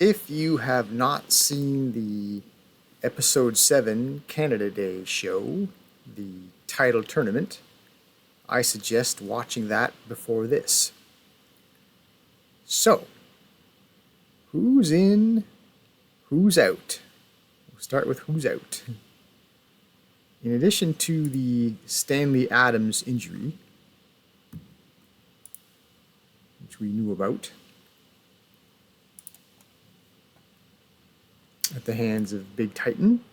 If you have not seen the Episode 7 Canada Day show, the title tournament, I suggest watching that before this. So, who's in, who's out? We'll start with who's out. In addition to the Stanley Adams injury, which we knew about, at the hands of Big Titan,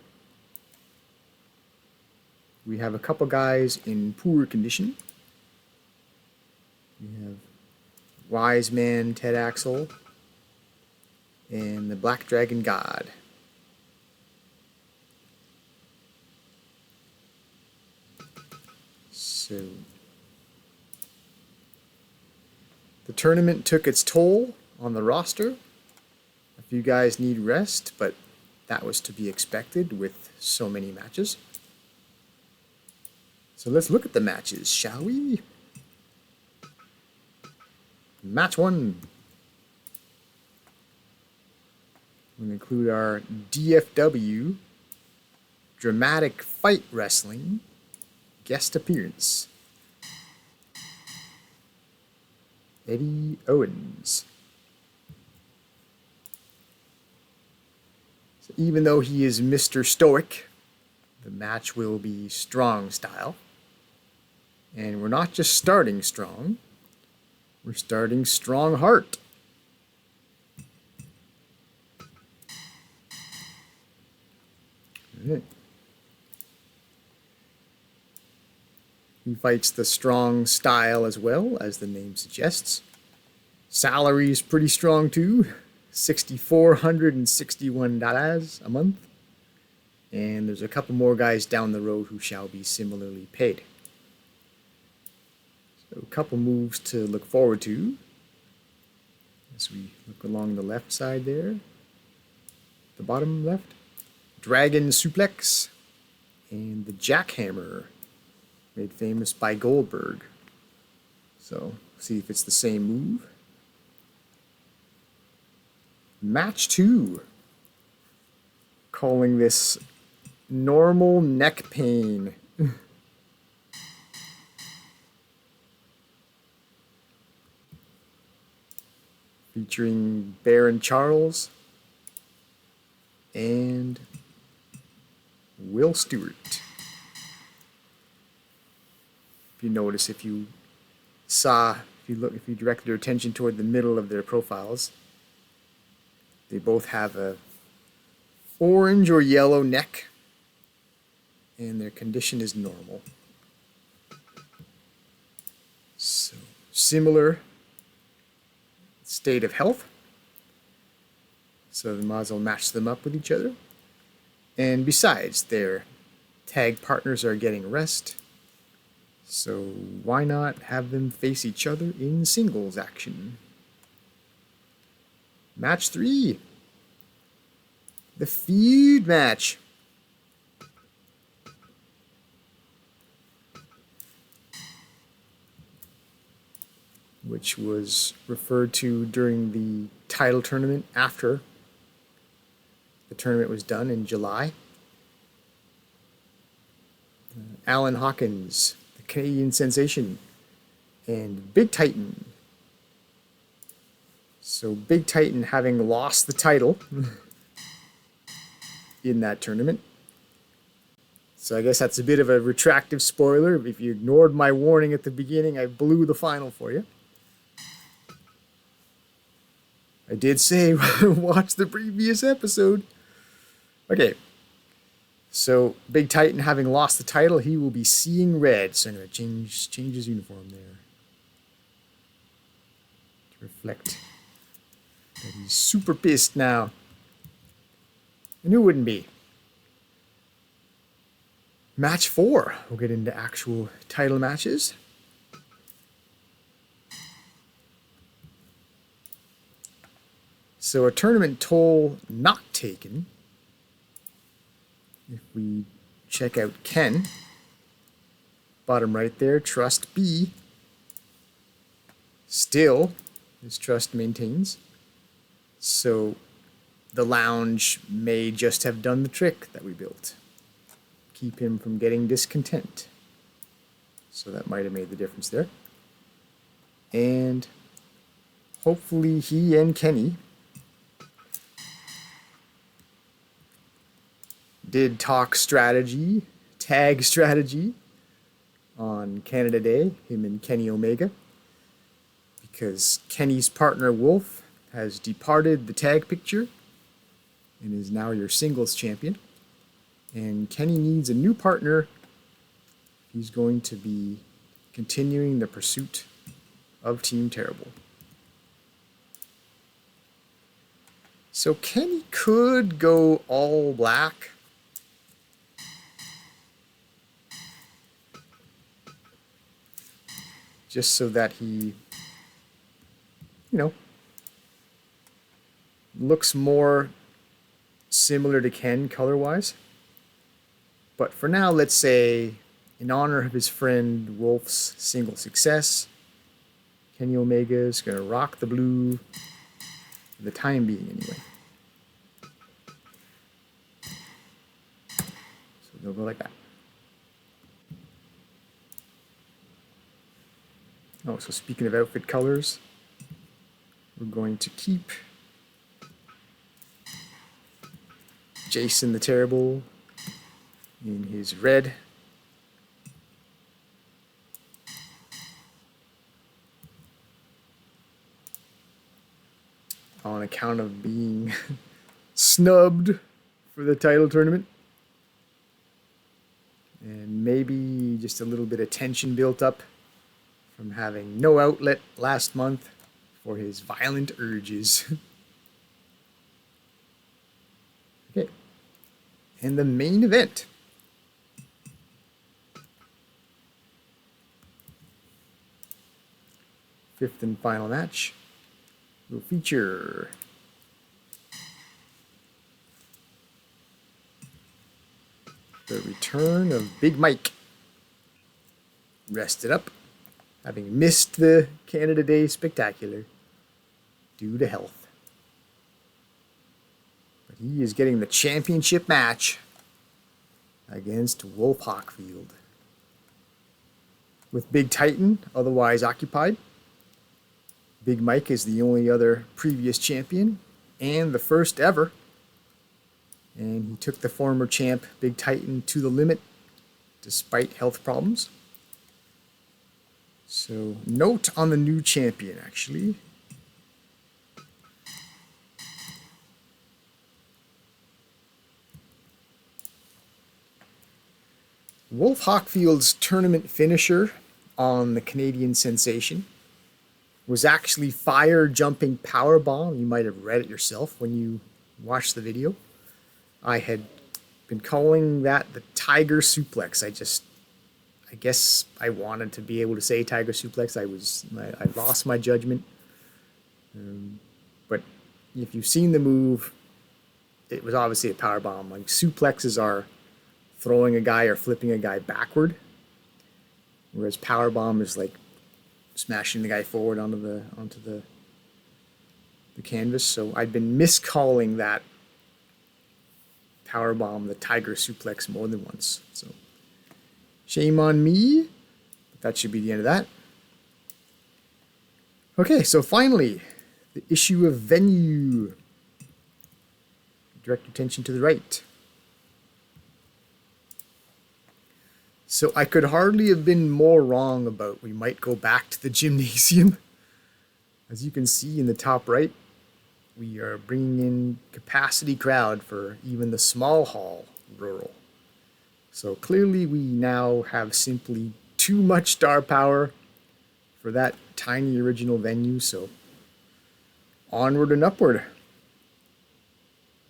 we have a couple guys in poor condition. We have Wise Man Ted Axel and the Black Dragon God. So the tournament took its toll on the roster. A few guys need rest, but that was to be expected with so many matches. So let's look at the matches, shall we? Match 1. We'll include our DFW Dramatic Fight Wrestling guest appearance. Eddie Owens. So even though he is Mr. Stoic, the match will be strong style. And we're not just starting strong, we're starting strong heart. All right. He fights the strong style as well, as the name suggests. Salary is pretty strong too, $6,461 a month. And there's a couple more guys down the road who shall be similarly paid. So a couple moves to look forward to as we look along the left side there. The bottom left. Dragon Suplex and the Jackhammer, made famous by Goldberg. So, see if it's the same move. Match 2. Calling this normal neck pain. Featuring Baron Charles and Will Stewart. If you notice, if you directed your attention toward the middle of their profiles, they both have a orange or yellow neck, and their condition is normal. So, similar state of health. So, we might as well match them up with each other. And besides, their tag partners are getting rest. So why not have them face each other in singles action? Match 3. The feud match. Which was referred to during the title tournament after the tournament was done in July. Alan Hawkins, Canadian Sensation, and Big Titan. So Big Titan having lost the title in that tournament. So I guess that's a bit of a retractive spoiler. If you ignored my warning at the beginning, I blew the final for you. I did say watch the previous episode. Okay. So, Big Titan having lost the title, he will be seeing red. So, I'm going to change his uniform there to reflect that he's super pissed now. And who wouldn't be? Match 4. We'll get into actual title matches. So, a tournament toll not taken. If we check out Ken, bottom right there, Trust B, still his trust maintains. So the lounge may just have done the trick that we built. Keep him from getting discontent. So that might have made the difference there. And hopefully he and Kenny did talk strategy, tag strategy on Canada Day, him and Kenny Omega, because Kenny's partner Wolf has departed the tag picture and is now your singles champion. And Kenny needs a new partner. He's going to be continuing the pursuit of Team Terrible. So Kenny could go all black. Just so that he, looks more similar to Ken color-wise. But for now, let's say, in honor of his friend Wolf's single success, Kenny Omega is going to rock the blue for the time being anyway. So they'll go like that. Oh, so speaking of outfit colors, we're going to keep Jason the Terrible in his red. On account of being snubbed for the title tournament. And maybe just a little bit of tension built up from having no outlet last month for his violent urges. Okay. And the main event. Fifth and final match will feature the return of Big Mike. Rested up, having missed the Canada Day Spectacular due to health. But he is getting the championship match against Wolf Hockfield. With Big Titan otherwise occupied, Big Mike is the only other previous champion and the first ever. And he took the former champ Big Titan to the limit despite health problems. So, note on the new champion, actually. Wolf Hockfield's tournament finisher on the Canadian Sensation was actually fire jumping powerbomb. You might have read it yourself when you watched the video. I had been calling that the Tiger Suplex. I guess I wanted to be able to say Tiger Suplex. I lost my judgment. But if you've seen the move, it was obviously a power bomb. Like suplexes are throwing a guy or flipping a guy backward, whereas power bomb is like smashing the guy forward onto the canvas. So I'd been miscalling that power bomb the Tiger Suplex more than once. So shame on me, but that should be the end of that. Okay, so finally, the issue of venue. Direct your attention to the right. So I could hardly have been more wrong about we might go back to the gymnasium. As you can see in the top right, we are bringing in capacity crowd for even the small hall rural. So clearly we now have simply too much star power for that tiny original venue. So onward and upward.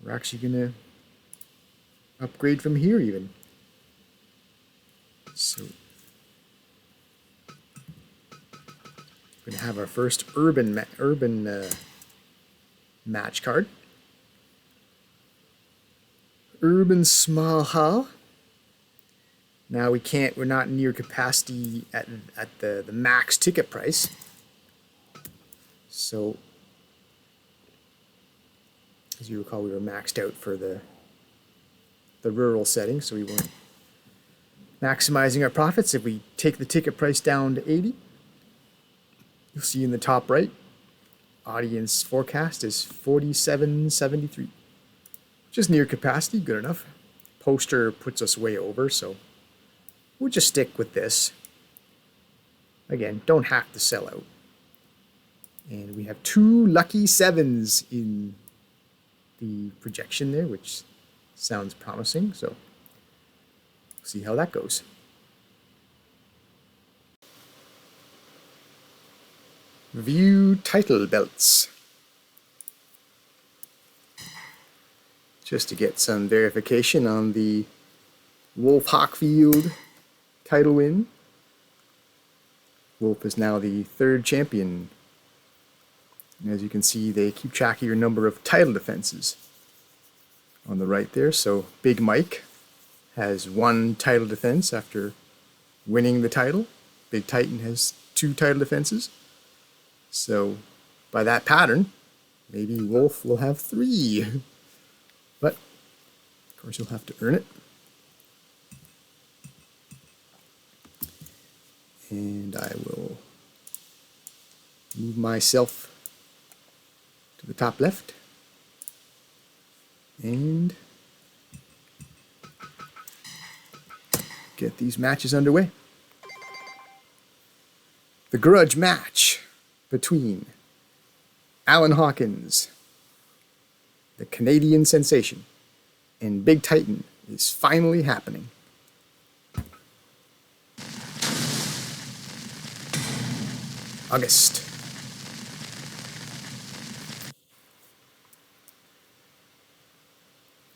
We're actually going to upgrade from here even. So we're going to have our first urban match card. Urban Small Hall. Now we're not near capacity at the max ticket price. So As you recall, we were maxed out for the rural setting, so we weren't maximizing our profits. If we take the ticket price down to 80, you'll see in the top right, audience forecast is 47.73, which is near capacity, good enough. Poster puts us way over, so we'll just stick with this. Again, don't have to sell out. And we have 2 lucky 7s in the projection there, which sounds promising, so we'll see how that goes. View title belts. Just to get some verification on the Wolf Hockfield title win. Wolf is now the 3rd champion. And as you can see, they keep track of your number of title defenses on the right there. So Big Mike has 1 title defense after winning the title. Big Titan has 2 title defenses. So by that pattern, maybe Wolf will have 3. But of course, you'll have to earn it. And I will move myself to the top left and get these matches underway. The grudge match between Alan Hawkins, the Canadian sensation, and Big Titan is finally happening. August.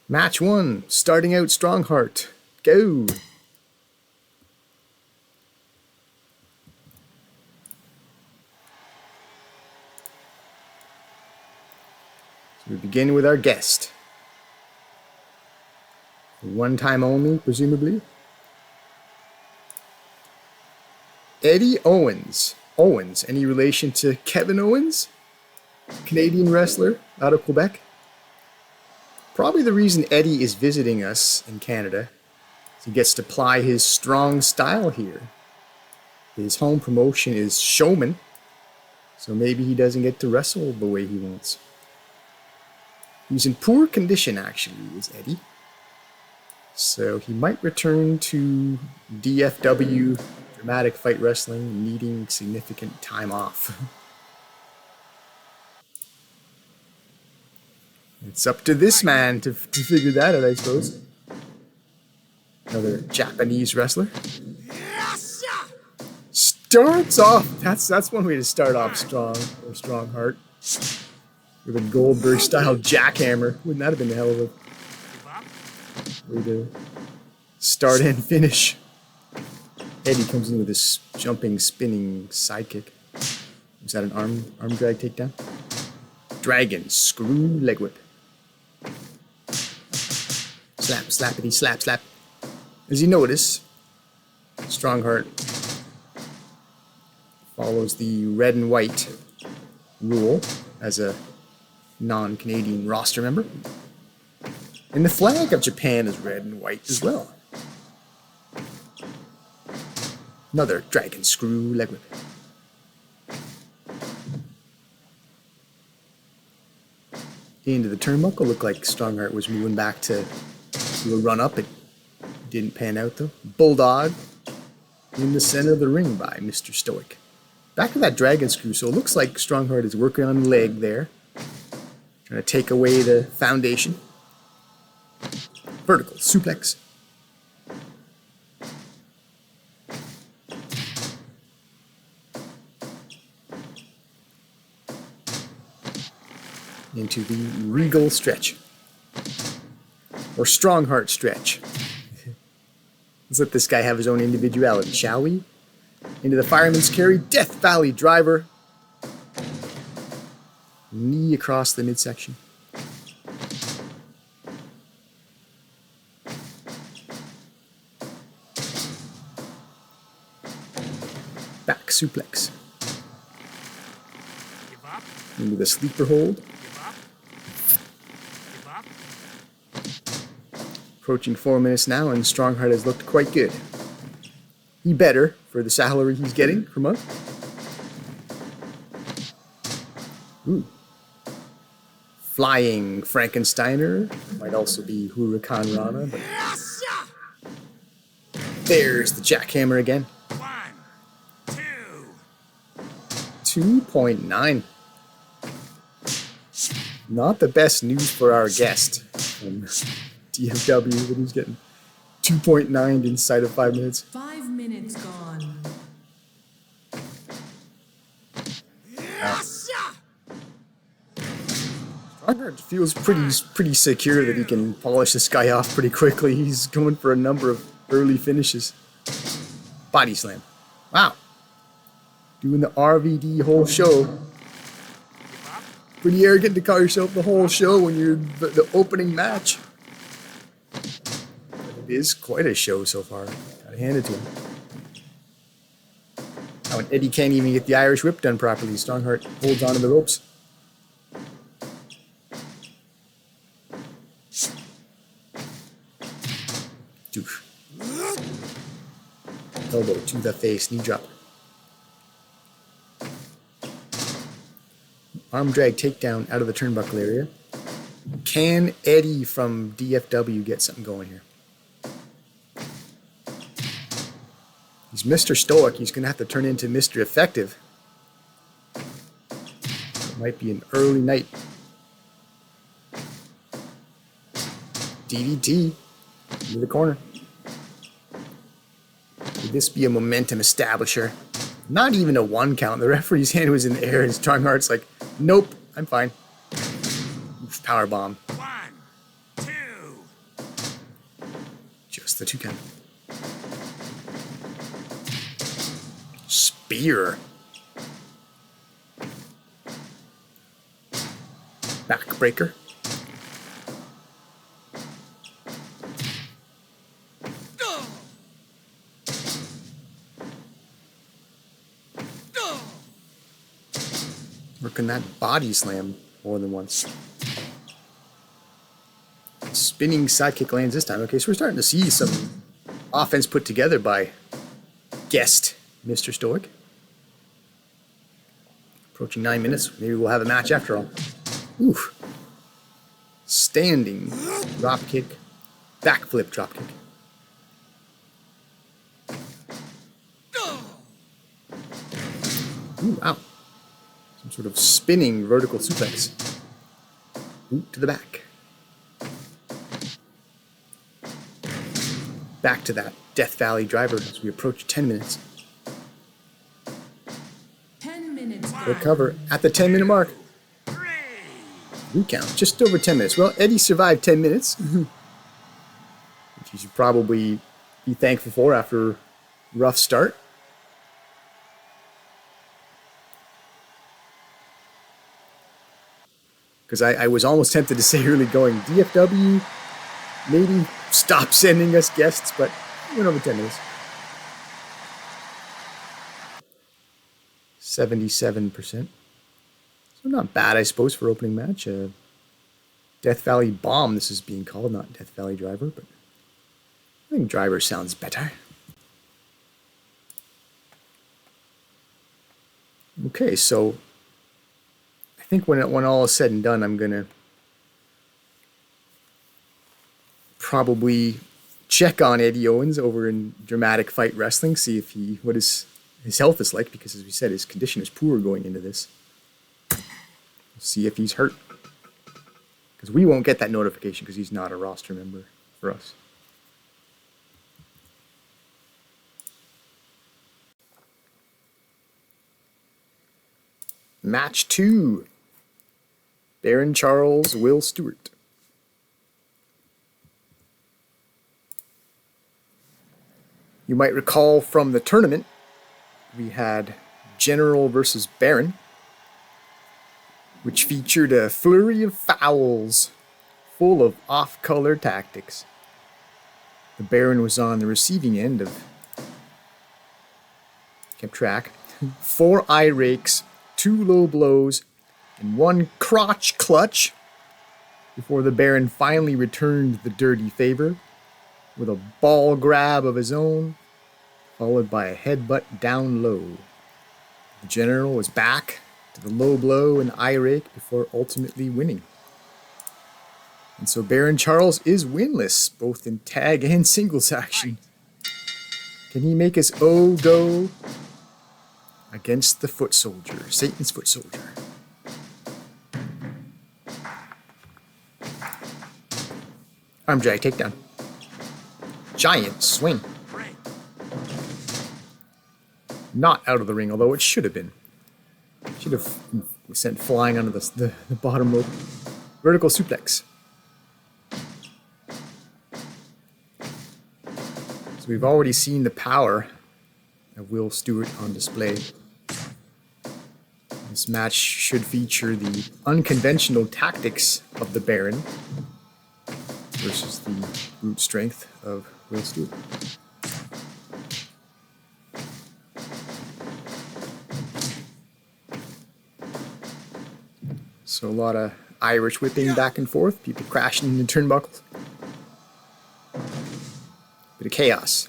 Match 1, starting out Strongheart. Go! So we begin with our guest. One time only, presumably. Eddie Owens. Owens, any relation to Kevin Owens? Canadian wrestler out of Quebec. Probably the reason Eddie is visiting us in Canada is he gets to ply his strong style here. His home promotion is Showman, so maybe he doesn't get to wrestle the way he wants. He's in poor condition, actually, is Eddie. So he might return to DFW, Dramatic Fight Wrestling, needing significant time off. It's up to this man to figure that out, I suppose. Another Japanese wrestler. Starts off, that's one way to start off strong, or Strongheart. With a Goldberg-style jackhammer. Wouldn't that have been a hell of a way to start and finish? Eddie comes in with this jumping, spinning sidekick. Is that an arm drag takedown? Dragon screw leg whip. Slap, slappity, slap, slap. As you notice, Strongheart follows the red and white rule as a non-Canadian roster member. And the flag of Japan is red and white as well. Another dragon screw leg whip. Into the turnbuckle. Looked like Strongheart was moving back to do a run up. It didn't pan out though. Bulldog in the center of the ring by Mr. Stoic. Back to that dragon screw. So it looks like Strongheart is working on the leg there. Trying to take away the foundation. Vertical suplex. Into the regal stretch. Or Strongheart stretch. Let's let this guy have his own individuality, shall we? Into the fireman's carry, Death Valley driver. Knee across the midsection. Back suplex. Into the sleeper hold. Approaching 4 minutes now, and Strongheart has looked quite good. He better for the salary he's getting per month. Ooh. Flying Frankensteiner. Might also be Huracan Rana. But there's the jackhammer again. 2.9. Not the best news for our guest from DFW, but he's getting 2.9 inside of 5 minutes. 5 minutes gone. Strongheart feels pretty secure that he can polish this guy off pretty quickly. He's going for a number of early finishes. Body slam. Wow. Doing the RVD whole show. Pretty arrogant to call yourself the whole show when you're the opening match. It is quite a show so far. Gotta hand it to him. Oh, and Eddie can't even get the Irish whip done properly. Strongheart holds on to the ropes. Doof. Elbow to the face, knee drop. Arm drag takedown out of the turnbuckle area. Can Eddie from DFW get something going here? He's Mr. Stoic. He's going to have to turn into Mr. Effective. It might be an early night. DDT into the corner. Could this be a momentum establisher? Not even a 1 count. The referee's hand was in the air and Strongheart's like, nope, I'm fine. Oof, power bomb. 1, 2. Just the 2 count. Spear. Backbreaker. Working that body slam more than once. Spinning sidekick lands this time. Okay, so we're starting to see some offense put together by guest Mr. Stoic. Approaching 9 minutes. Maybe we'll have a match after all. Oof. Standing drop kick. Backflip drop kick. Ooh, wow. Some sort of spinning vertical suplex. Boot to the back. Back to that Death Valley driver as we approach 10 minutes. 10 minutes. Recover at the 10-minute mark. Recount, just over 10 minutes. Well, Eddie survived 10 minutes. Which you should probably be thankful for after a rough start. Because I was almost tempted to say early going, DFW, maybe stop sending us guests, but went over 10 minutes. 77%. So not bad, I suppose, for opening match. Death Valley Bomb, this is being called, not Death Valley Driver, but I think Driver sounds better. Okay, so I think when all is said and done, I'm gonna probably check on Eddie Owens over in Dramatic Fight Wrestling, see if what his health is like, because as we said, his condition is poor going into this. See if he's hurt, because we won't get that notification because he's not a roster member for us. Match 2. Baron Charles, Will Stewart. You might recall from the tournament, we had General versus Baron, which featured a flurry of fouls full of off-color tactics. The Baron was on the receiving end of, kept track, 4 eye rakes, 2 low blows, and 1 crotch clutch before the Baron finally returned the dirty favor with a ball grab of his own, followed by a headbutt down low. The general was back to the low blow and eye rake before ultimately winning. And so Baron Charles is winless, both in tag and singles action. Can he make his O go against the foot soldier, Satan's foot soldier? Arm drag, takedown. Giant swing. Not out of the ring, although it should have been. Should have sent flying onto the bottom rope. Vertical suplex. So we've already seen the power of Will Stewart on display. This match should feature the unconventional tactics of the Baron versus the brute strength of Will Stewart. So a lot of Irish whipping back and forth, people crashing into turnbuckles. Bit of chaos.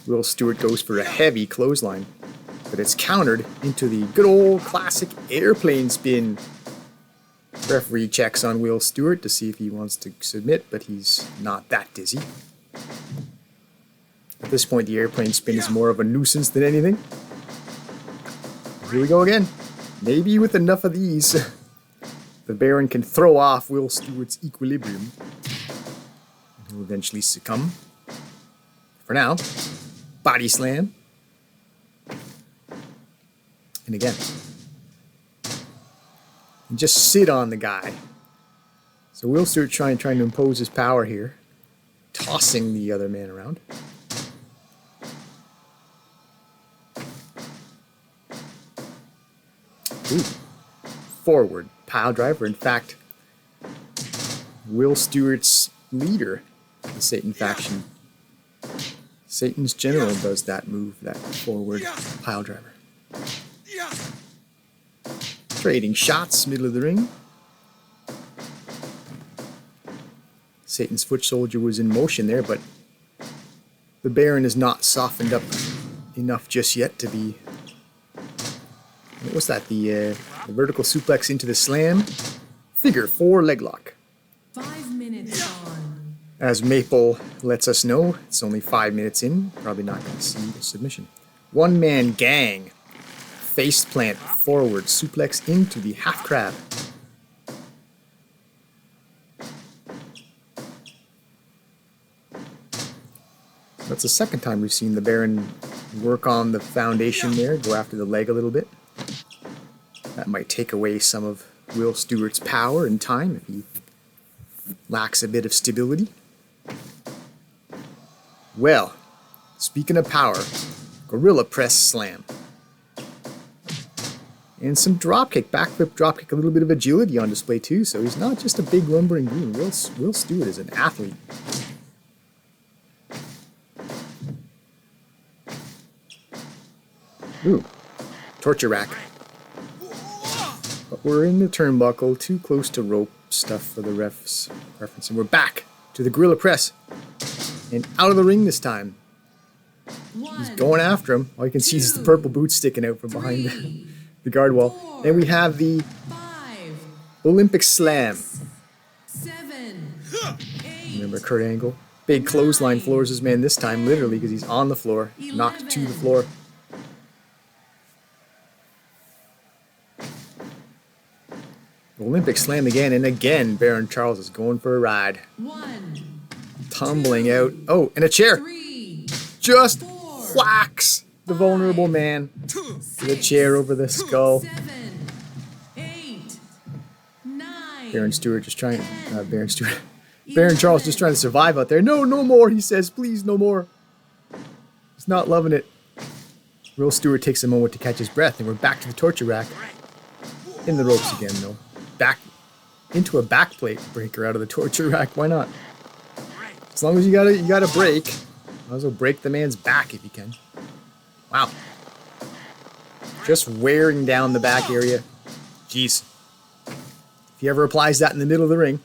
Will Stewart goes for a heavy clothesline, but it's countered into the good old classic airplane spin. Referee checks on Will Stewart to see if he wants to submit, but he's not that dizzy. At this point, the airplane spin is more of a nuisance than anything. Here we go again. Maybe with enough of these, the Baron can throw off Will Stewart's equilibrium. And he'll eventually succumb. For now, body slam. And again. And just sit on the guy. So Will Stewart trying to impose his power here. Tossing the other man around. Ooh. Forward pile driver. In fact, Will Stewart's leader, the Satan faction, Satan's general, does that move, that forward pile driver. Trading shots, middle of the ring. Satan's foot soldier was in motion there, but the Baron is not softened up enough just yet to be... What was that? The vertical suplex into the slam. Figure 4 leg lock. 5 minutes on. As Maple lets us know, it's only 5 minutes in. Probably not going to see the submission. One man gang. Face plant forward suplex into the half crab. That's the second time we've seen the Baron work on the foundation there, go after the leg a little bit. That might take away some of Will Stewart's power and time if he lacks a bit of stability. Well, speaking of power, gorilla press slam. And some dropkick, backflip dropkick, a little bit of agility on display too, so he's not just a big lumbering goon. Will Stewart is an athlete. Ooh, torture rack. But we're in the turnbuckle, too close to rope stuff for the refs reference. And we're back to the gorilla press. And out of the ring this time. He's going after him. All you can see is the purple boots sticking out from behind the guard wall. Then we have the 5, Olympic Slam. 7, 8. Remember Kurt Angle? Big clothesline floors his man this time, literally, because he's on the floor, knocked to the floor. Olympic Slam again, and again, Baron Charles is going for a ride. 1, Tumbling out. Oh, and a chair. 3, Just 4, whacks the vulnerable man with a chair over the skull. 7, 8, 9. Baron Stewart just trying. Baron Charles just trying to survive out there. No, no more, he says. Please, no more. He's not loving it. Will Stewart takes a moment to catch his breath, and we're back to the torture rack. In the ropes again, though. Back into a backplate breaker out of the torture rack. Why not? As long as you got a break, might as well break the man's back if you can. Wow. Just wearing down the back area. Jeez. If he ever applies that in the middle of the ring.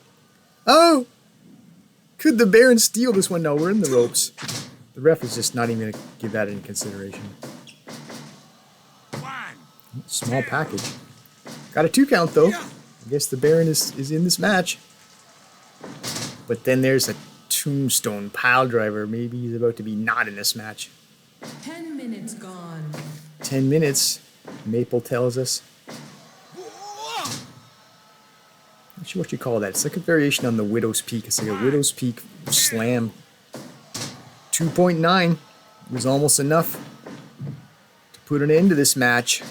Oh! Could the Baron steal this one? No, we're in the ropes. The ref is just not even going to give that any consideration. Small package. Got a 2 count though. I guess the Baron is in this match. But then there's a tombstone pile driver. Maybe he's about to be not in this match. 10 minutes gone. 10 minutes, Maple tells us. Not sure what you call that. It's like a variation on the Widow's Peak. It's like a Widow's Peak slam. 2.9 was almost enough to put an end to this match.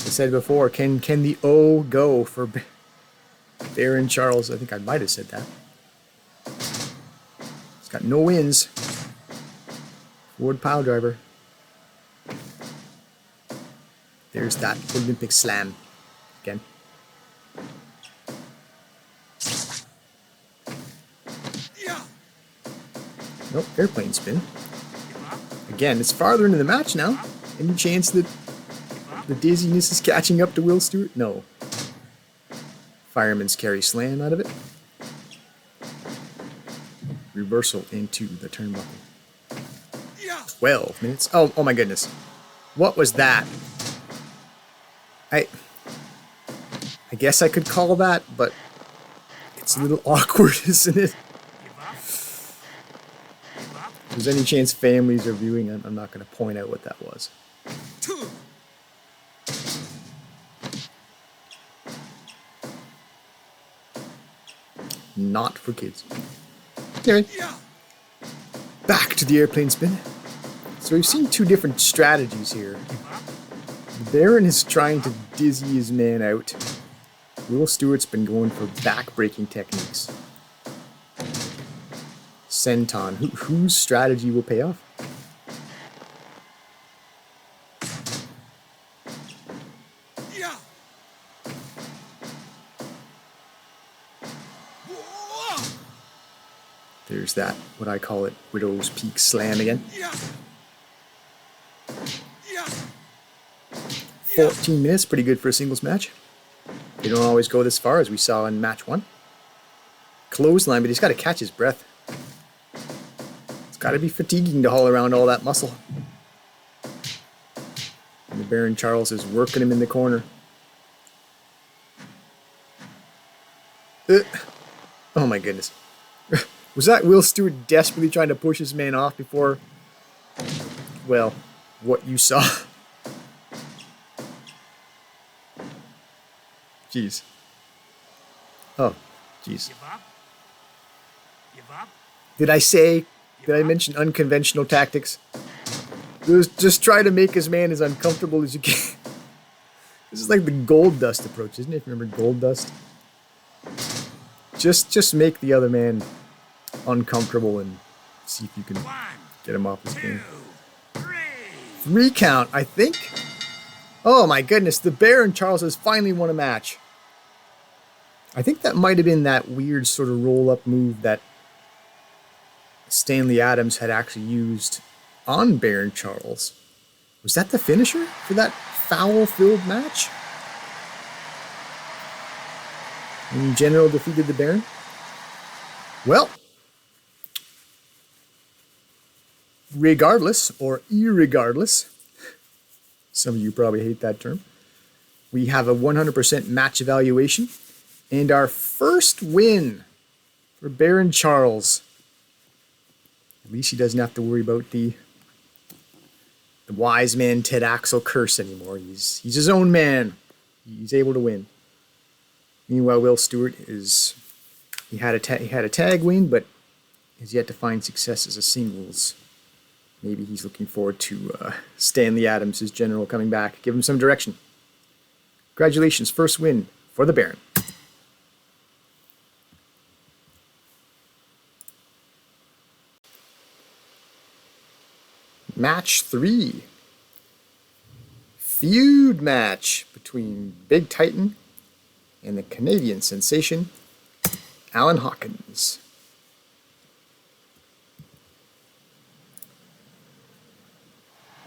I said before, can the O go for Baron Charles? I think I might have said that. He's got no wins. Forward pile driver. There's that Olympic slam again. Nope, airplane spin. Again, it's farther into the match now. Any chance that the dizziness is catching up to Will Stewart? No. Fireman's carry slam out of it. Reversal into the turnbuckle. 12 minutes. Oh my goodness. What was that? I guess I could call that, but it's a little awkward, isn't it? If there's any chance families are viewing, I'm not going to point out what that was. Not for kids. Anyway, back to the airplane spin. So we've seen 2 different strategies here. The Baron is trying to dizzy his man out. Will Stewart's been going for back-breaking techniques. Senton, whose strategy will pay off? There's that, what I call it, Widow's Peak slam again. 14 minutes, pretty good for a singles match. They don't always go this far, as we saw in match 1. Clothesline, but he's got to catch his breath. It's got to be fatiguing to haul around all that muscle. And the Baron Charles is working him in the corner. Oh my goodness. Was that Will Stewart desperately trying to push his man off before, well, what you saw? Jeez. Oh, jeez. Did I mention unconventional tactics? Just try to make his man as uncomfortable as you can. This is like the Gold Dust approach, isn't it? If you remember Gold Dust? Just make the other man uncomfortable and see if you can get him off his game. 3 count, I think. Oh my goodness, the Baron Charles has finally won a match. I think that might have been that weird sort of roll-up move that Stanley Adams had actually used on Baron Charles. Was that the finisher for that foul-filled match? In general, defeated the Baron? Well, regardless, or irregardless, some of you probably hate that term, we have a 100% match evaluation, and our first win for Baron Charles. At least he doesn't have to worry about the wise man Ted Axel curse anymore. He's his own man. He's able to win. Meanwhile, Will Stewart he had a tag win, but has yet to find success as a singles. Maybe he's looking forward to Stanley Adams, his general, coming back. Give him some direction. Congratulations, first win for the Baron. Match 3. Feud match between Big Titan and the Canadian sensation, Alan Hawkins.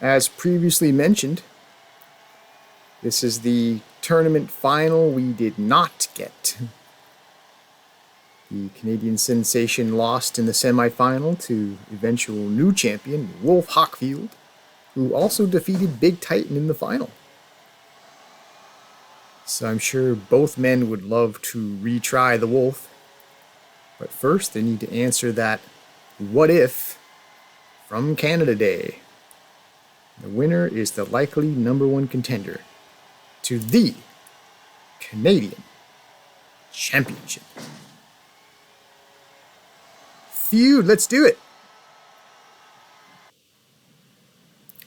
As previously mentioned, This is the tournament final we did not get. The Canadian sensation lost in the semifinal to eventual new champion Wolf Hockfield, who also defeated Big Titan in the final. So I'm sure both men would love to retry the Wolf. But first they need to answer that what if from Canada Day. The winner is the likely #1 contender to the Canadian Championship. Feud, let's do it.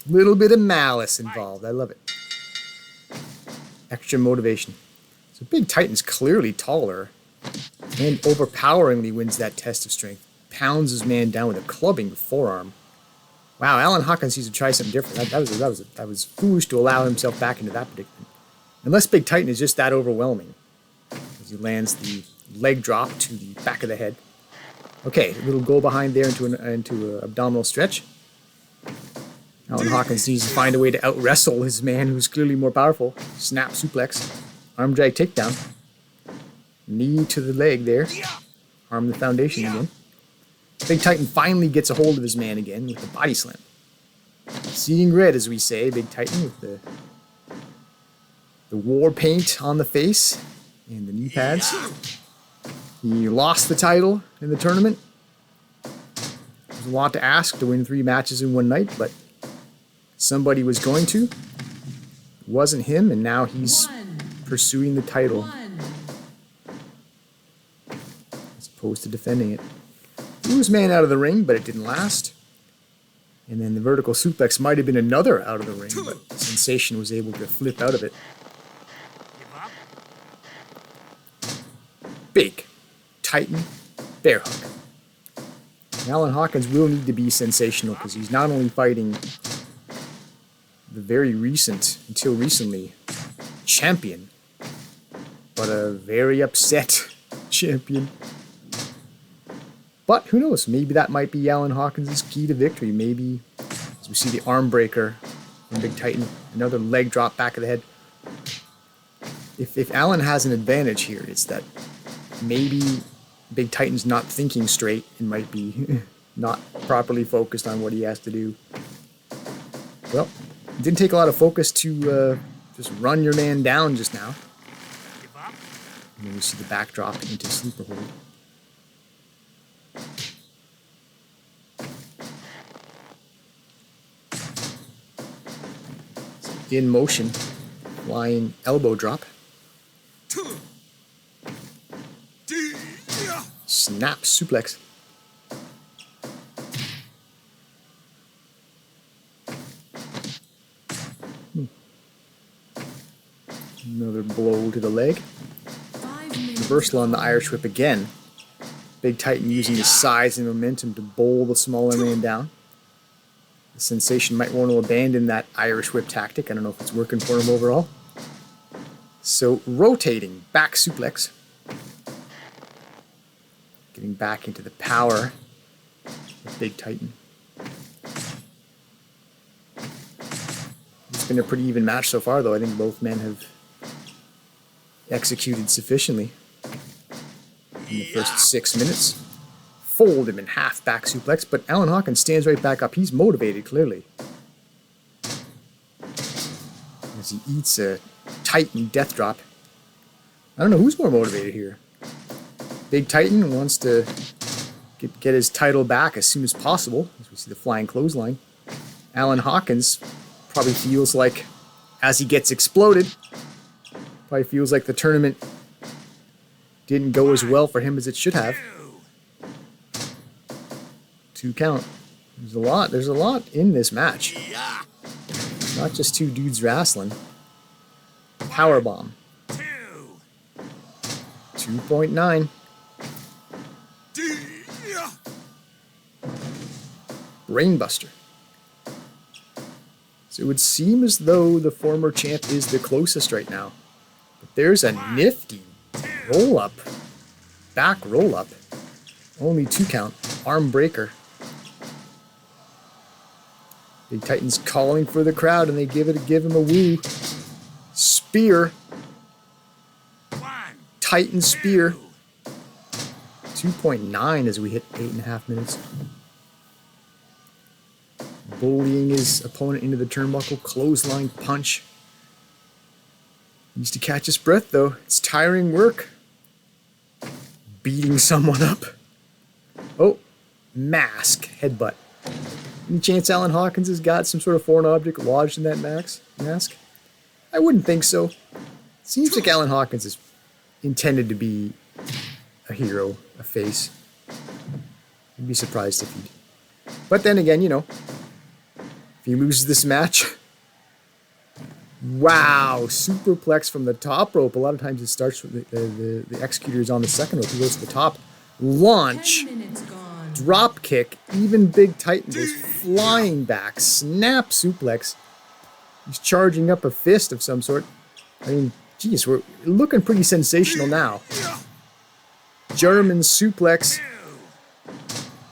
Little bit of malice involved. I love it. Extra motivation. So Big Titan's clearly taller and overpoweringly wins that test of strength. Pounds his man down with a clubbing forearm. Wow, Alan Hawkins needs to try something different. That was foolish to allow himself back into that predicament. Unless Big Titan is just that overwhelming. As he lands the leg drop to the back of the head. Okay, a little go behind there into an abdominal stretch. Alan Hawkins needs to find a way to out-wrestle his man who's clearly more powerful. Snap suplex. Arm drag takedown. Knee to the leg there. Arm the foundation again. Big Titan finally gets a hold of his man again with the body slam. Seeing red, as we say, Big Titan with the war paint on the face and the knee pads. He lost the title in the tournament. There's a lot to ask to win 3 matches in one night, but somebody was going to. It wasn't him, and now he's pursuing the title as opposed to defending it. Threw his man out of the ring, but it didn't last. And then the vertical suplex might have been another out of the ring, but Sensation was able to flip out of it. Big Titan bear hug. Alan Hawkins will need to be sensational because he's not only fighting the very recent, until recently, champion, but a very upset champion. But who knows? Maybe that might be Alan Hawkins' key to victory. Maybe, as we see the arm breaker from Big Titan, another leg drop back of the head. If Alan has an advantage here, it's that maybe Big Titan's not thinking straight and might be not properly focused on what he has to do. Well, it didn't take a lot of focus to just run your man down just now. And then we see the backdrop into sleeper hold. In motion, flying elbow drop. Snap suplex. Another blow to the leg. Reversal on the Irish whip again. Big Titan using his size and momentum to bowl the smaller man down. The Sensation might want to abandon that Irish whip tactic. I don't know if it's working for him overall. So rotating back suplex. Getting back into the power of Big Titan. It's been a pretty even match so far, though. I think both men have executed sufficiently in the first 6 minutes. Fold him in half back suplex, but Alan Hawkins stands right back up. He's motivated, clearly. As he eats a Titan death drop. I don't know who's more motivated here. Big Titan wants to get his title back as soon as possible, as we see the flying clothesline. Alan Hawkins probably feels like, as he gets exploded, probably feels like the tournament didn't go as well for him as it should have. 2 count. There's a lot in this match. Not just 2 dudes wrestling. Powerbomb. 2.9. Brainbuster. So it would seem as though the former champ is the closest right now. But there's a nifty roll-up. Back roll-up. Only 2 count. Arm breaker. Big Titan's calling for the crowd and they give him a woo. spear. Titan spear. 2.9 as we hit 8.5 minutes. Bullying his opponent into the turnbuckle. Clothesline punch. Needs to catch his breath though. It's tiring work. Beating someone up. Oh, mask. Headbutt. Any chance Alan Hawkins has got some sort of foreign object lodged in that mask? I wouldn't think so. Seems like Alan Hawkins is intended to be a hero, a face. I'd be surprised if he... But then again, you know, if he loses this match... Wow, superplex from the top rope. A lot of times it starts with the executor is on the second rope. He goes to the top. Launch. 10 minutes gone. Drop kick. Even Big Titan goes flying back. Snap suplex. He's charging up a fist of some sort. I mean, geez, we're looking pretty sensational now. German suplex.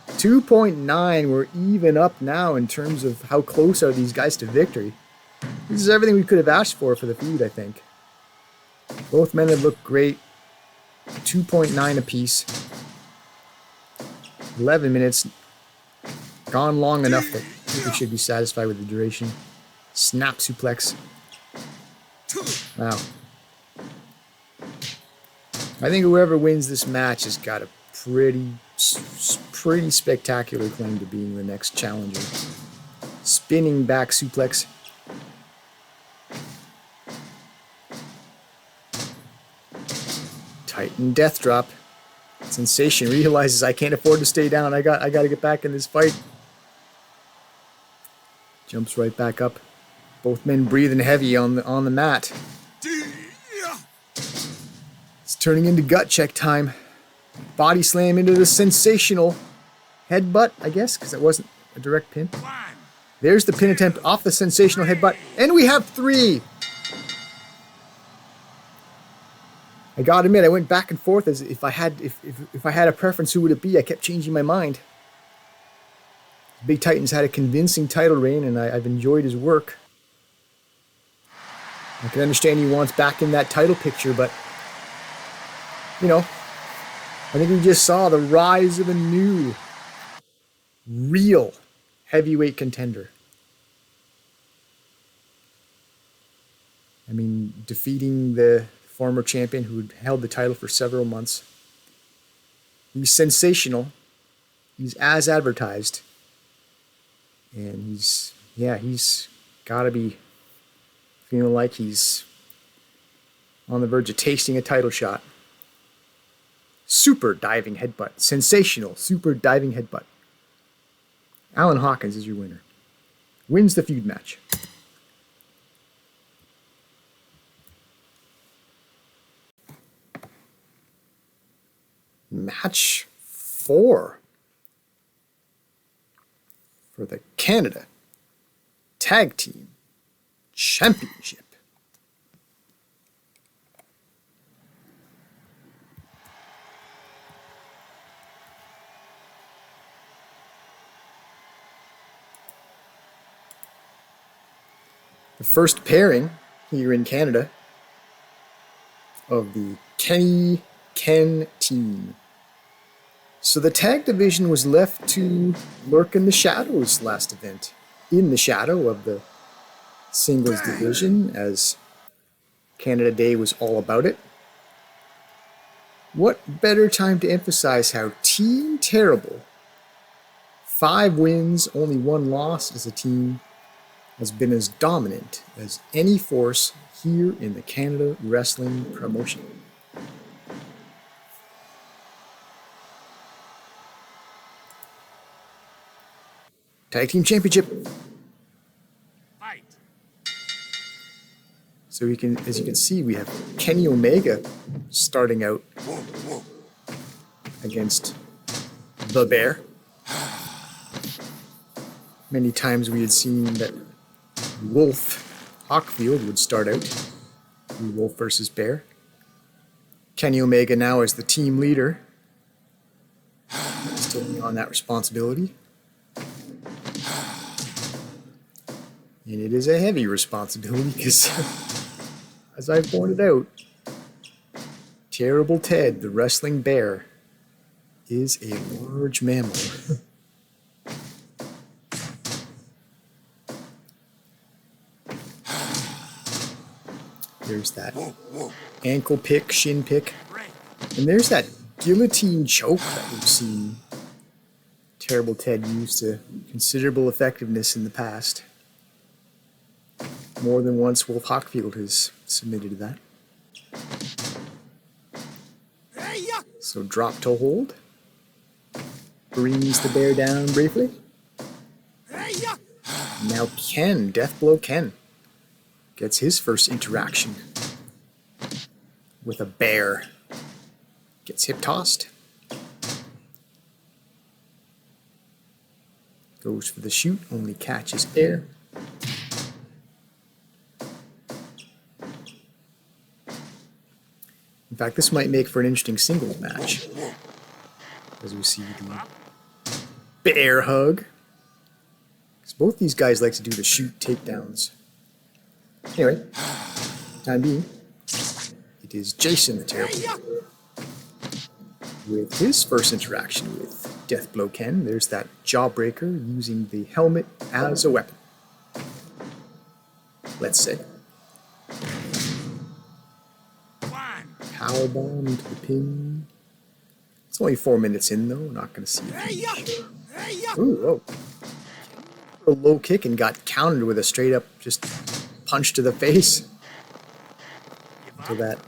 2.9. We're even up now in terms of how close are these guys to victory. This is everything we could have asked for the feud, I think. Both men have looked great. 2.9 apiece. 11 minutes. Gone long enough that we should be satisfied with the duration. Snap suplex. Wow. I think whoever wins this match has got a pretty spectacular claim to being the next challenger. Spinning back suplex. Titan death drop. Sensation realizes I can't afford to stay down. I got to get back in this fight. Jumps right back up. Both men breathing heavy on the mat. It's turning into gut check time. Body slam into the sensational headbutt, I guess, because it wasn't a direct pin. There's the pin attempt off the sensational headbutt, and we have 3. I gotta admit, I went back and forth as if I had a preference, who would it be? I kept changing my mind. Big Titan's had a convincing title reign, and I've enjoyed his work. I can understand he wants back in that title picture, but you know, I think we just saw the rise of a new, real heavyweight contender. I mean, defeating the former champion who held the title for several months. He's sensational. He's as advertised. And he's got to be feeling like he's on the verge of tasting a title shot. Super diving headbutt. Sensational super diving headbutt. Alan Hawkins is your winner. Wins the feud match. Match 4 for the Canada Tag Team Championship. The first pairing here in Canada of the Kenny Ken team. So the tag division was left to lurk in the shadows last event. In the shadow of the singles division, as Canada Day was all about it. What better time to emphasize how Team Terrible, 5 wins, only 1 loss as a team, has been as dominant as any force here in the Canada wrestling promotion. Tag Team Championship. Fight. So we can, as you can see, we have Kenny Omega starting out against the Bear. Many times we had seen that Wolf Hockfield would start out. Wolf versus Bear. Kenny Omega now as the team leader. Still taking on that responsibility. And it is a heavy responsibility because as I've pointed out, Terrible Ted, the wrestling bear, is a large mammal. There's that ankle pick, shin pick. And there's that guillotine choke that we've seen Terrible Ted use to considerable effectiveness in the past. More than once, Wolf Hockfield has submitted to that. So drop to hold. Brings the bear down briefly. Now Ken, Deathblow Ken, gets his first interaction with a bear. Gets hip tossed. Goes for the shoot, only catches air. In fact, this might make for an interesting singles match. As we see the bear hug. Because both these guys like to do the shoot takedowns. Anyway, time being, it is Jason the Terrible with his first interaction with Deathblow Ken. There's that jawbreaker using the helmet as a weapon. Let's say. Powerbomb into the pin. It's only 4 minutes in though. We're not going to see it. Ooh, whoa. A low kick and got countered with a straight up just punch to the face. To that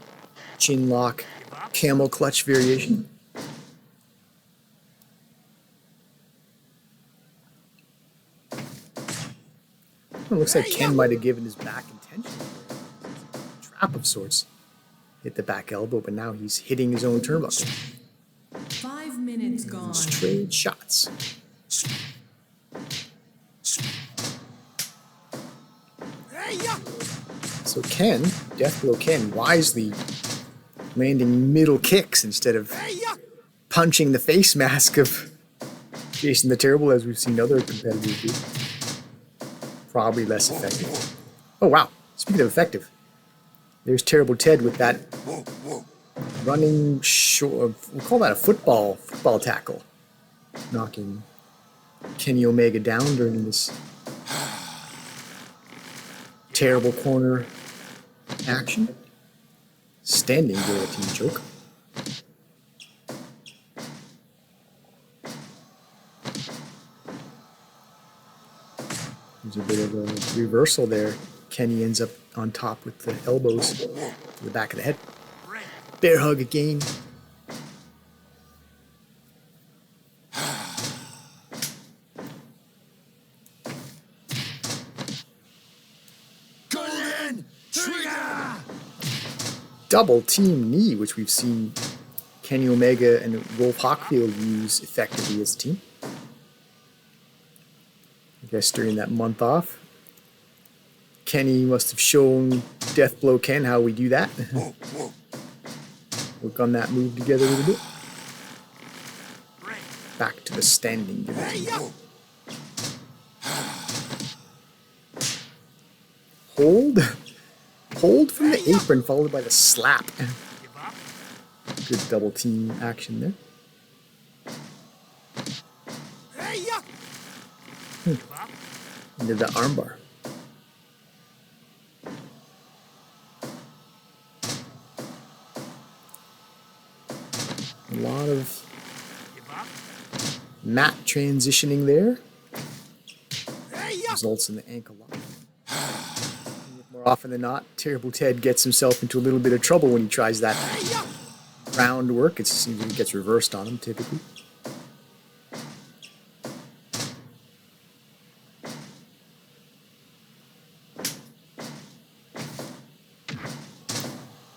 chin lock camel clutch variation. It looks like Ken might have given his back intentionally. Trap of sorts. Hit the back elbow, but now he's hitting his own turnbuckle. 5 minutes gone. Straight shots. So Ken, Deathblow Ken, wisely landing middle kicks instead of punching the face mask of Jason the Terrible, as we've seen other competitors do. Probably less effective. Oh wow, speaking of effective, there's Terrible Ted with that running short, we'll call that a football tackle. Knocking Kenny Omega down during this terrible corner action. Standing guillotine choke. There's a bit of a reversal there. Kenny ends up on top with the elbows to the back of the head. Bear hug again. Golden Trigger! Double team knee, which we've seen Kenny Omega and Wolf Hockfield use effectively as a team. I guess during that month off, Kenny must have shown Deathblow Ken how we do that. Work on that move together a little bit. Back to the standing guillotine. Hold from the apron, followed by the slap. Good double team action there. Into the armbar. A lot of mat transitioning there. Results in the ankle lock. More often than not, Terrible Ted gets himself into a little bit of trouble when he tries that round work. It seems like it gets reversed on him typically.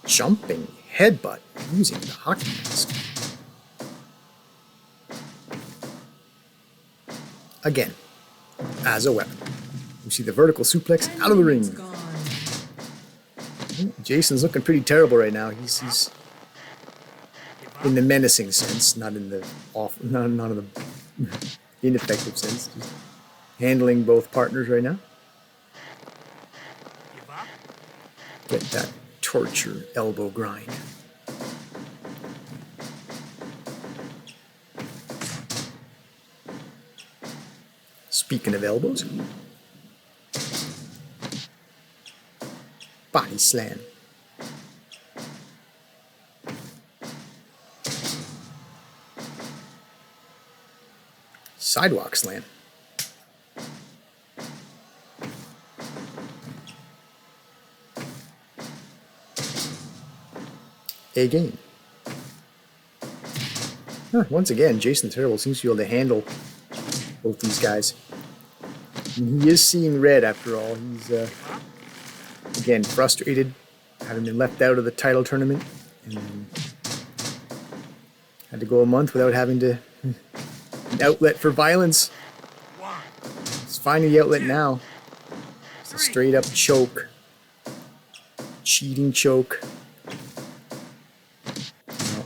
Jumping headbutt using the hockey mask. Again, as a weapon. We see the vertical suplex out of the ring. Jason's looking pretty terrible right now. He's in the menacing sense, not in the not in the ineffective sense. Just handling both partners right now. Get that torture elbow grind. Speaking of elbows, body slam. Sidewalk slam. Again. Once again, Jason the Terrible seems to be able to handle both these guys. And he is seeing red after all. He's, again, frustrated, having been left out of the title tournament. And had to go a month without having to an outlet for violence. He's finding the outlet now. It's a straight up choke. Cheating choke.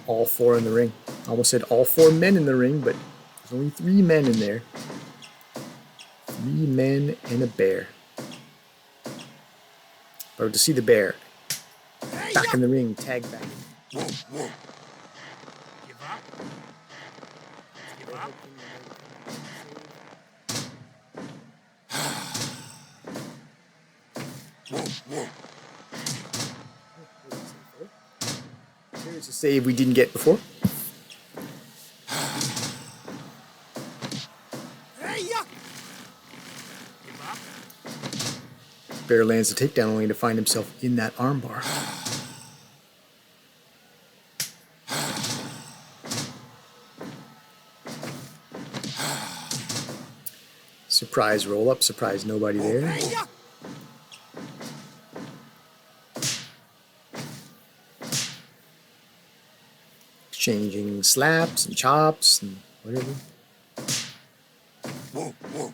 All four in the ring. I almost said all four men in the ring, but there's only 3 men in there. 3 men and a bear. About to see the bear. Back in the ring, tag back. Whoa, whoa. Give up? Give up? Whoa, whoa. Here's a save we didn't get before. Bear lands the takedown only to find himself in that armbar. Surprise roll up, surprise nobody there. Exchanging slaps and chops and whatever. Whoa, whoa.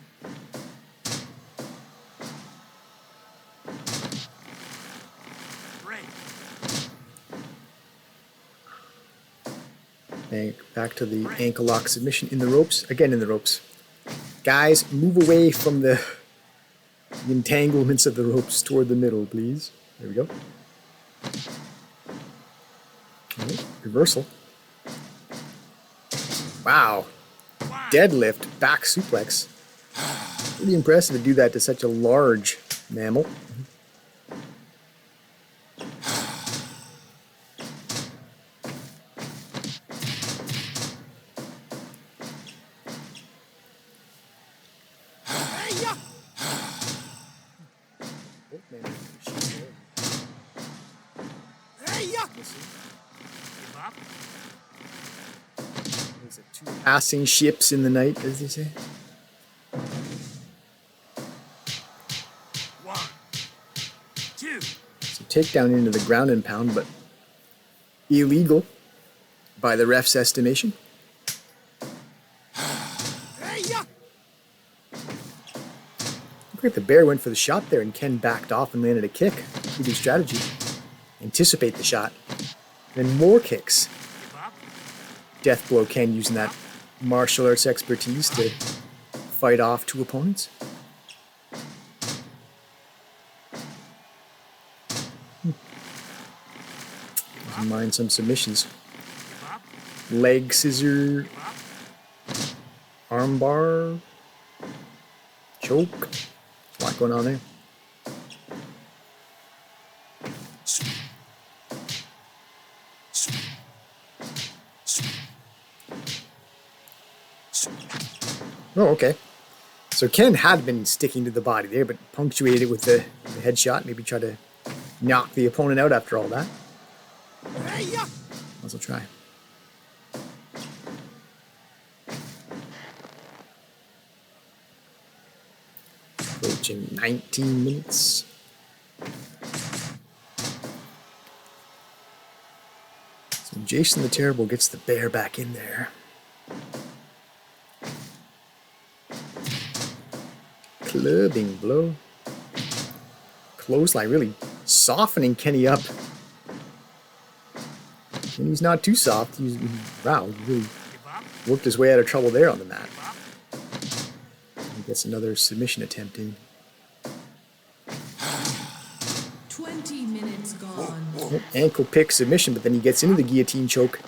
Back to the ankle lock submission in the ropes. Again in the ropes. Guys, move away from the entanglements of the ropes toward the middle, please. There we go. Okay, reversal. Wow. Deadlift, back suplex. Pretty impressive to do that to such a large mammal. Passing ships in the night, as they say. 1, 2. So takedown into the ground and pound, but illegal by the ref's estimation. Looked like the bear went for the shot there, and Ken backed off and landed a kick. Good strategy. Anticipate the shot. Then more kicks. Death blow Ken using that martial arts expertise to fight off 2 opponents. Doesn't mind some submissions. Leg scissor, armbar, choke. A lot going on there. Oh, okay. So Ken had been sticking to the body there, but punctuated it with the headshot. Maybe try to knock the opponent out after all that. Might as well try. Approaching 19 minutes. So Jason the Terrible gets the bear back in there. Clubbing blow. Clothesline really softening Kenny up. And he's not too soft. Wow, he really worked his way out of trouble there on the mat. He gets another submission attempt in. 20 minutes gone. gone. Oh, ankle pick submission, but then he gets into the guillotine choke.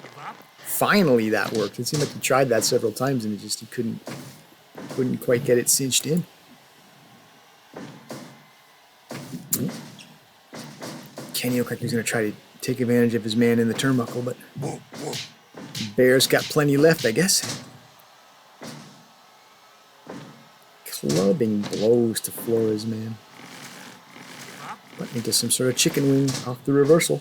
Give up. Finally, that worked. It seemed like he tried that several times and he couldn't quite get it cinched in. Kenny looked like he was going to try to take advantage of his man in the turnbuckle, but Bear's got plenty left, I guess. Clubbing blows to Flores, man. But into some sort of chicken wing off the reversal.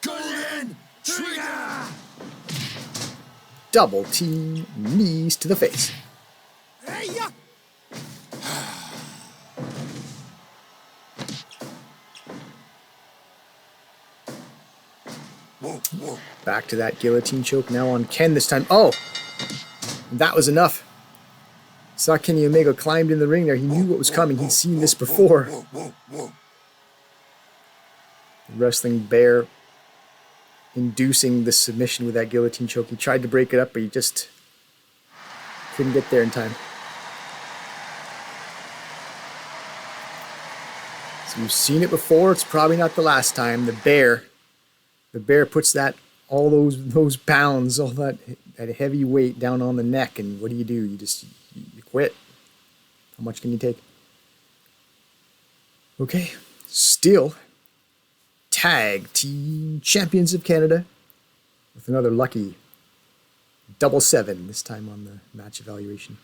Golden Trigger! Double team, knees to the face. Hey, ya! Back to that guillotine choke now on Ken this time. Oh! That was enough. Saw Kenny Omega climbed in the ring there. He knew what was coming. He'd seen this before. Wrestling Bear inducing the submission with that guillotine choke. He tried to break it up, but he just couldn't get there in time. So you've seen it before. It's probably not the last time. The Bear puts that all those pounds, all that heavy weight down on the neck, and what do? You quit. How much can you take? Okay, still tag team champions of Canada with another lucky 7-7 this time on the match evaluation.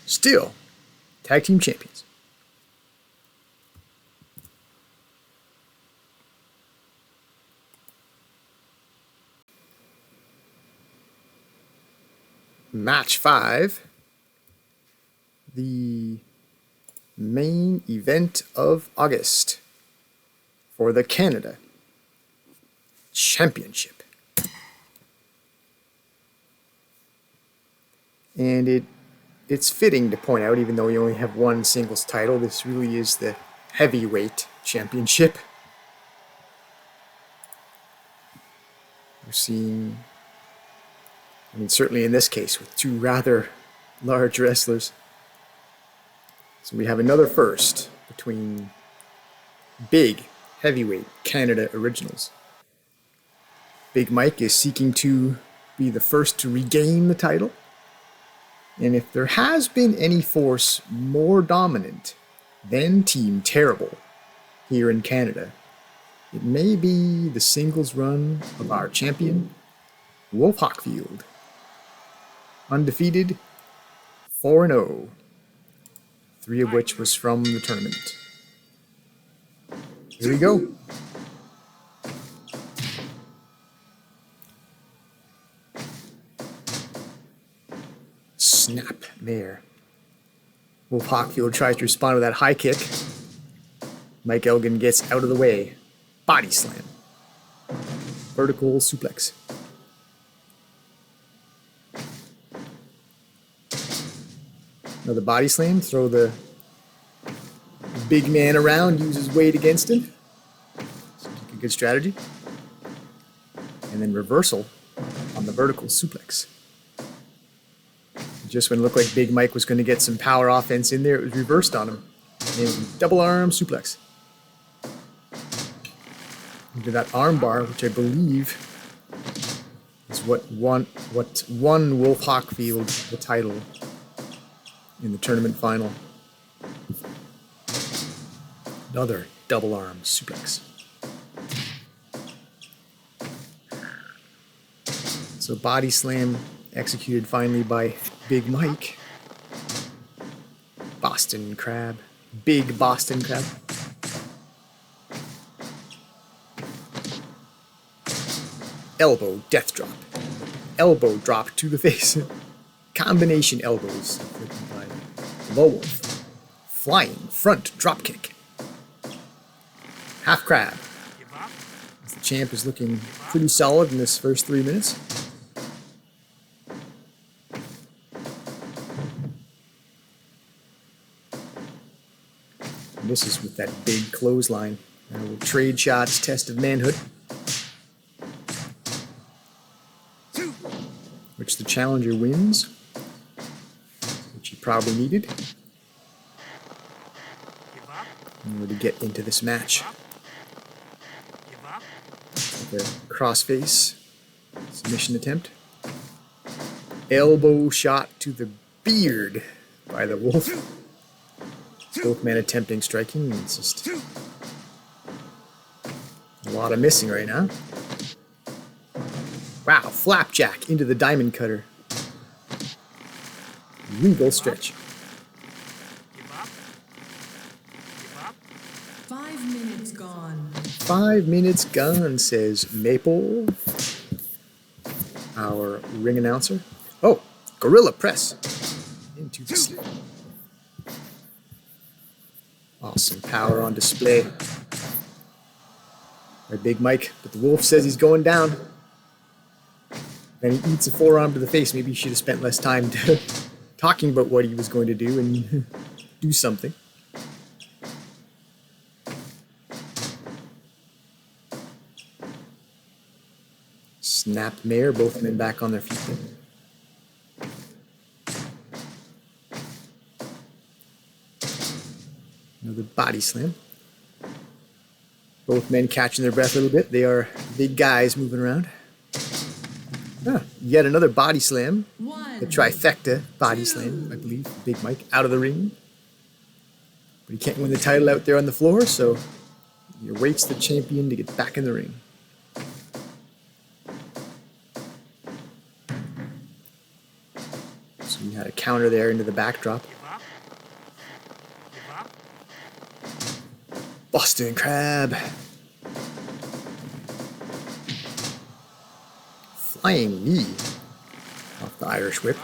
Still tag team champions. Match 5, the main event of August for the Canada Championship. And it's fitting to point out, even though we only have one singles title, this really is the heavyweight championship. We're seeing, certainly in this case, with two rather large wrestlers. So we have another first between big heavyweight Canada originals. Big Mike is seeking to be the first to regain the title. And if there has been any force more dominant than Team Terrible here in Canada, it may be the singles run of our champion, Wolf Hockfield. Undefeated, 4-0, 3 of which was from the tournament. Here we go. Snap there. Wolf Hockfield tries to respond with that high kick. Mike Elgin gets out of the way. Body slam. Vertical suplex. Another body slam. Throw the big man around. Use his weight against him. Seems like a good strategy. And then reversal on the vertical suplex. Just when it looked like Big Mike was going to get some power offense in there, it was reversed on him. And double arm suplex. Into that arm bar, which I believe is what won Wolf Hockfield the title in the tournament final. Another double arm suplex. So body slam executed finally by Big Mike. Boston Crab. Big Boston Crab. Elbow death drop. Elbow drop to the face. Combination elbows inflicted by Low Wolf. Flying front drop kick. Half crab. The champ is looking pretty solid in this first 3 minutes. And this is with that big clothesline. Trade shots, test of manhood. hopes the challenger wins, which he probably needed Give up. in order to get into this match. Give up. The crossface submission attempt. Elbow shot to the beard by the wolf. Both men attempting striking. It's just a lot of missing right now. Wow, flapjack into the diamond cutter. Legal stretch. Give up. Give up. 5 minutes gone. 5 minutes gone, says Maple, our ring announcer. Oh, gorilla press into the sleeve. Awesome power on display by Big Mike, but the wolf says he's going down. Then he eats a forearm to the face. Maybe he should have spent less time talking about what he was going to do and do something. Snapped mare, both men back on their feet. Another body slam. Both men catching their breath a little bit. They are big guys moving around. Ah, yet another body slam. The 1. trifecta body slam, I believe. Big Mike out of the ring. But he can't win the title out there on the floor, so he awaits the champion to get back in the ring. So we had a counter there into the backdrop. Give up. Give up. Boston Crab. Flying knee off the Irish whip.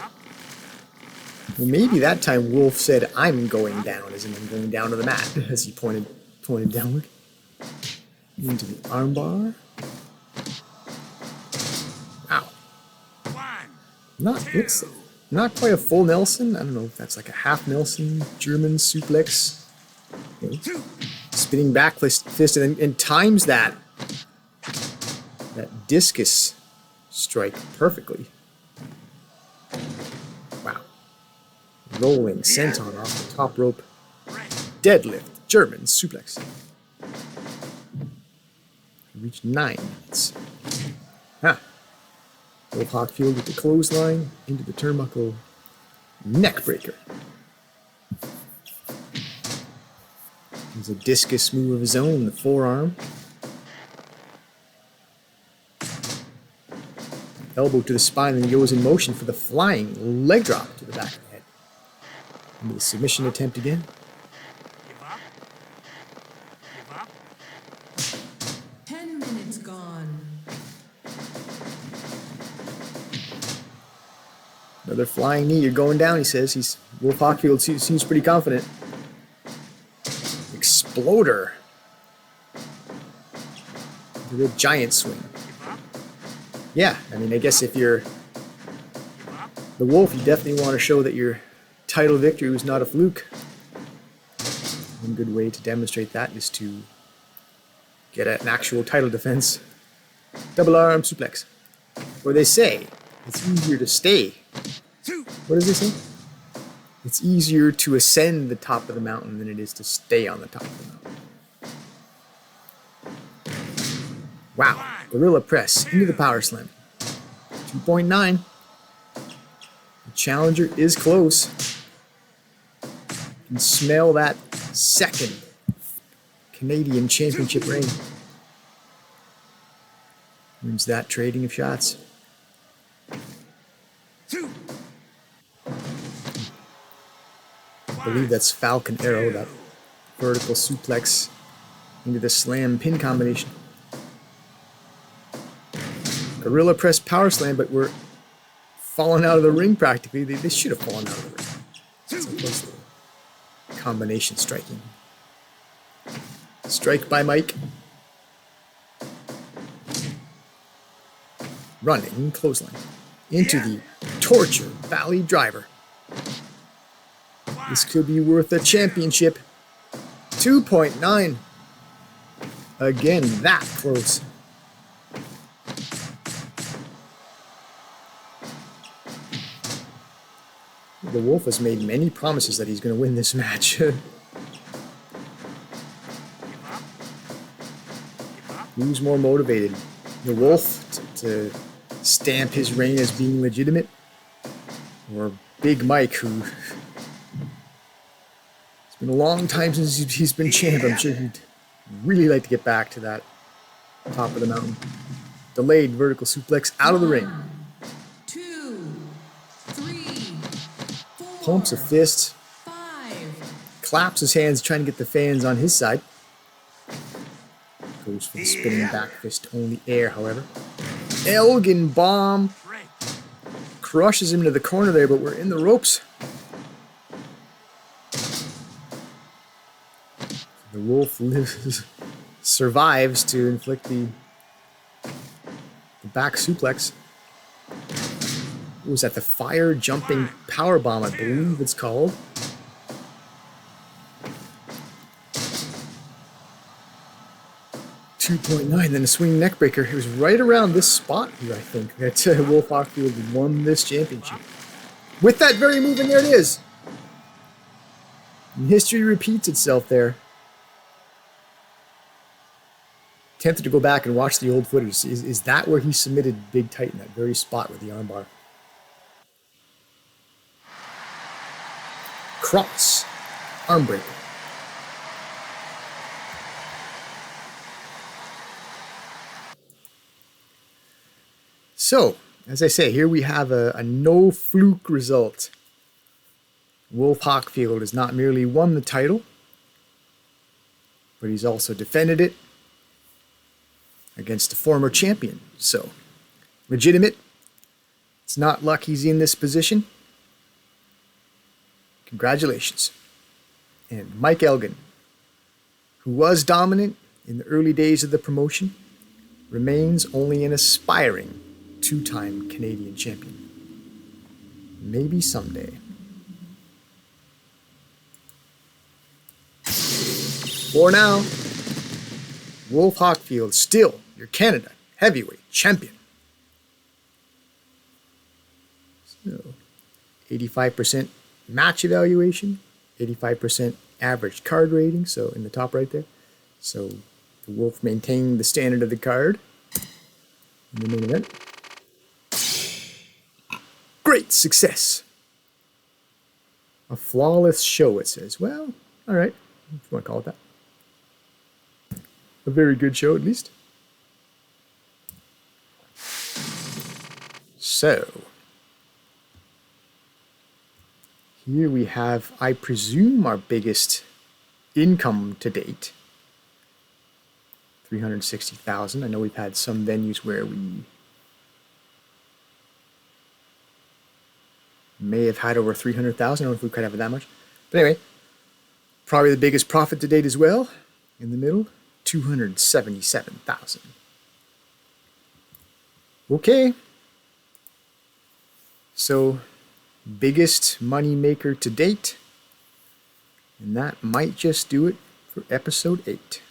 Well, maybe that time Wolf said, "I'm going down," as in I'm going down to the mat, as he pointed downward. Into the armbar. Wow. 1. It's not quite a full Nelson. I don't know if that's like a half Nelson German suplex. Okay. 2. Spinning back fist and times that discus strike perfectly. Wow. Rolling senton off the top rope. Right. Deadlift German suplex. Reached 9 minutes. Huh. Wolf Hockfield with the clothesline into the turnbuckle. Neck breaker. There's a discus move of his own, the forearm. Elbow to the spine, and he goes in motion for the flying leg drop to the back of the head. Into the submission attempt again. Give up. Give up. 10 minutes gone. Another flying knee. You're going down, he says. Wolf Hockfield seems pretty confident. Exploder. The giant swing. Give up. Yeah, I mean, I guess if you're Give up. the Wolf, you definitely want to show that your title victory was not a fluke. One good way to demonstrate that is to get an actual title defense. Double arm suplex. Or they say it's easier to stay. 2. What does they say? It's easier to ascend the top of the mountain than it is to stay on the top of the mountain. Wow. Gorilla press into the power slam. 2.9. The challenger is close. You can smell that second Canadian championship reign. Wins that trading of shots. 2. I believe that's Falcon Arrow, that vertical suplex into the slam pin combination. Gorilla press power slam, but we're falling out of the ring practically. They should have fallen out of the ring. So close to combination striking. Strike by Mike. Running clothesline. Into the Torture Valley Driver. This could be worth a championship. 2.9. Again, that close. The Wolf has made many promises that he's going to win this match. Give up. Give up. Who's more motivated? The Wolf to stamp his reign as being legitimate? Or Big Mike, who... It's been a long time since he's been champ. I'm sure he'd really like to get back to that top of the mountain. Delayed vertical suplex out of the ring. 2, 3, 4, Pumps a fist. 5. Claps his hands trying to get the fans on his side. Goes for the spinning back fist only air, however. Elgin bomb. Break. Crushes him to the corner there, but we're in the ropes. The Wolf survives to inflict the back suplex. What was that? The fire jumping power bomb, I believe it's called. .9, then a swinging neck breaker. It was right around this spot here, I think, that Wolf Hockfield won this championship. With that very move, and there it is. And history repeats itself there. Tempted to go back and watch the old footage. Is that where he submitted Big Titan, that very spot with the armbar? Cross. Arm breaker. So, as I say, here we have a no fluke result. Wolf Hockfield has not merely won the title, but he's also defended it against a former champion. So, legitimate. It's not luck he's in this position. Congratulations. And Mike Elgin, who was dominant in the early days of the promotion, remains only an aspiring two-time Canadian champion. Maybe someday. For now, Wolf Hockfield still your Canada heavyweight champion. So, 85% match evaluation, 85% average card rating, so in the top right there. So the Wolf maintained the standard of the card in the main event. Great success. A flawless show, it says. Well, all right, if you want to call it that. A very good show, at least. So, here we have, I presume, our biggest income to date. 360,000. I know we've had some venues where we may have had over 300,000. I don't know if we could have that much. But anyway, probably the biggest profit to date as well. In the middle, 277,000. Okay. So, biggest money maker to date. And that might just do it for episode 8.